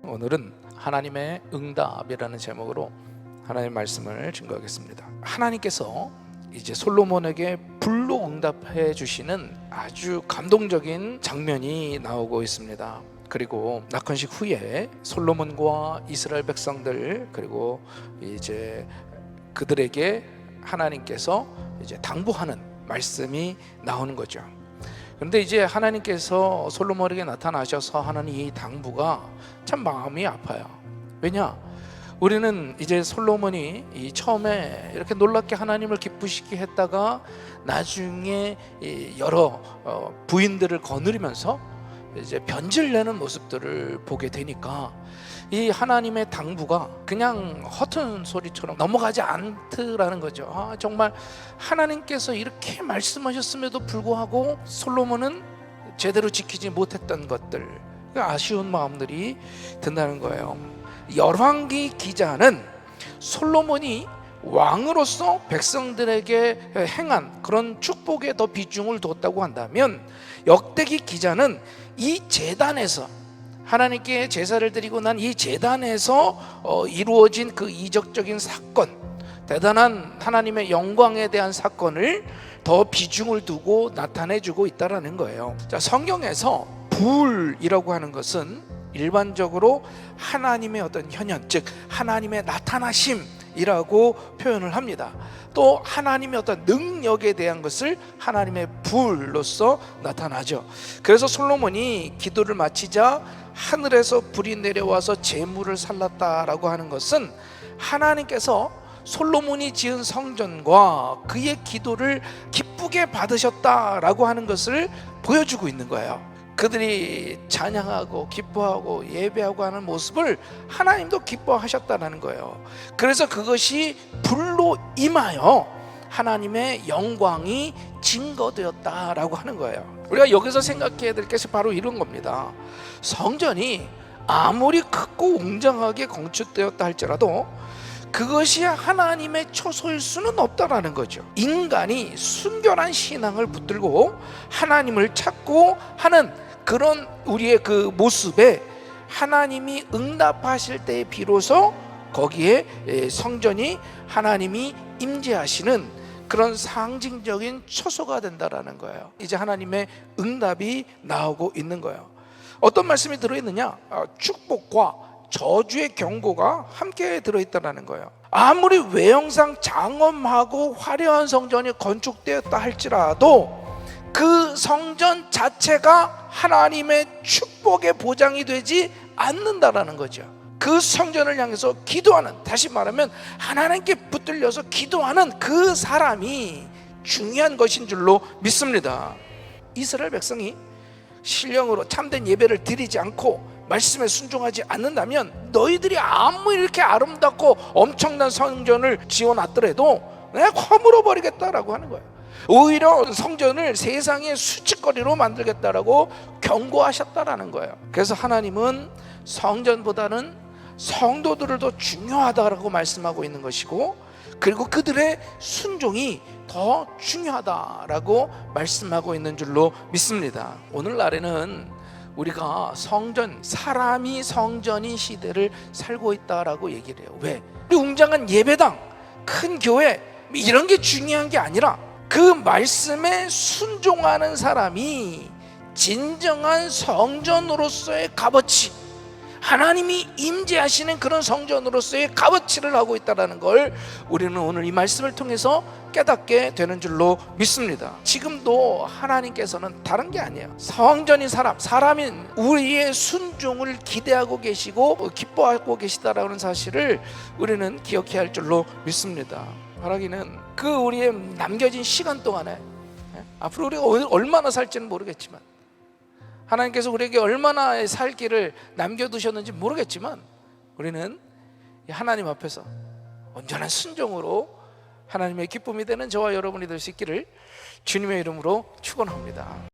오늘은 하나님의 응답이라는 제목으로 하나님의 말씀을 증거하겠습니다. 하나님께서 이제 솔로몬에게 불로 응답해 주시는 아주 감동적인 장면이 나오고 있습니다. 그리고 낙헌식 후에 솔로몬과 이스라엘 백성들, 그리고 이제 그들에게 하나님께서 이제 당부하는 말씀이 나오는 거죠. 그런데 이제 하나님께서 솔로몬에게 나타나셔서 하는 이 당부가 참 마음이 아파요. 왜냐? 우리는 이제 솔로몬이 이 처음에 이렇게 놀랍게 하나님을 기쁘시게 했다가 나중에 여러 부인들을 거느리면서 이제 변질내는 모습들을 보게 되니까 이 하나님의 당부가 그냥 허튼 소리처럼 넘어가지 않더라는 거죠. 정말 하나님께서 이렇게 말씀하셨음에도 불구하고 솔로몬은 제대로 지키지 못했던 것들, 아쉬운 마음들이 든다는 거예요. 열왕기 기자는 솔로몬이 왕으로서 백성들에게 행한 그런 축복에 더 비중을 뒀다고 한다면, 역대기 기자는 이 제단에서 하나님께 제사를 드리고 난 이 제단에서 이루어진 그 이적적인 사건, 대단한 하나님의 영광에 대한 사건을 더 비중을 두고 나타내주고 있다는 거예요. 자, 성경에서 불이라고 하는 것은 일반적으로 하나님의 어떤 현현, 즉 하나님의 나타나심이라고 표현을 합니다. 또 하나님의 어떤 능력에 대한 것을 하나님의 불로서 나타나죠. 그래서 솔로몬이 기도를 마치자 하늘에서 불이 내려와서 재물을 살랐다라고 하는 것은 하나님께서 솔로몬이 지은 성전과 그의 기도를 기쁘게 받으셨다라고 하는 것을 보여주고 있는 거예요. 그들이 찬양하고 기뻐하고 예배하고 하는 모습을 하나님도 기뻐하셨다는 거예요. 그래서 그것이 불로 임하여 하나님의 영광이 증거되었다라고 하는 거예요. 우리가 여기서 생각해야 될 것이 바로 이런 겁니다. 성전이 아무리 크고 웅장하게 건축되었다 할지라도 그것이 하나님의 처소일 수는 없다라는 거죠. 인간이 순결한 신앙을 붙들고 하나님을 찾고 하는 그런 우리의 그 모습에 하나님이 응답하실 때 비로소 거기에 성전이 하나님이 임재하시는 그런 상징적인 처소가 된다라는 거예요. 이제 하나님의 응답이 나오고 있는 거예요. 어떤 말씀이 들어있느냐? 축복과 저주의 경고가 함께 들어있다는 거예요. 아무리 외형상 장엄하고 화려한 성전이 건축되었다 할지라도 그 성전 자체가 하나님의 축복의 보장이 되지 않는다라는 거죠. 그 성전을 향해서 기도하는, 다시 말하면 하나님께 붙들려서 기도하는 그 사람이 중요한 것인 줄로 믿습니다. 이스라엘 백성이 신령으로 참된 예배를 드리지 않고 말씀에 순종하지 않는다면 너희들이 아무 이렇게 아름답고 엄청난 성전을 지어놨더라도 내가 허물어 버리겠다라고 하는 거예요. 오히려 성전을 세상의 수치거리로 만들겠다라고 경고하셨다라는 거예요. 그래서 하나님은 성전보다는 성도들을 더 중요하다라고 말씀하고 있는 것이고, 그리고 그들의 순종이 더 중요하다라고 말씀하고 있는 줄로 믿습니다. 오늘날에는 우리가 성전, 사람이 성전인 시대를 살고 있다라고 얘기를 해요. 왜? 웅장한 예배당, 큰 교회 이런 게 중요한 게 아니라 그 말씀에 순종하는 사람이 진정한 성전으로서의 값어치, 하나님이 임재하시는 그런 성전으로서의 값어치를 하고 있다는 걸 우리는 오늘 이 말씀을 통해서 깨닫게 되는 줄로 믿습니다. 지금도 하나님께서는 다른 게 아니에요. 성전인 사람인 우리의 순종을 기대하고 계시고 기뻐하고 계시다라는 사실을 우리는 기억해야 할 줄로 믿습니다. 바라기는 그 우리의 남겨진 시간 동안에 앞으로 우리가 얼마나 살지는 모르겠지만, 하나님께서 우리에게 얼마나 살 길을 남겨두셨는지 모르겠지만, 우리는 하나님 앞에서 온전한 순종으로 하나님의 기쁨이 되는 저와 여러분이 될 수 있기를 주님의 이름으로 축원합니다.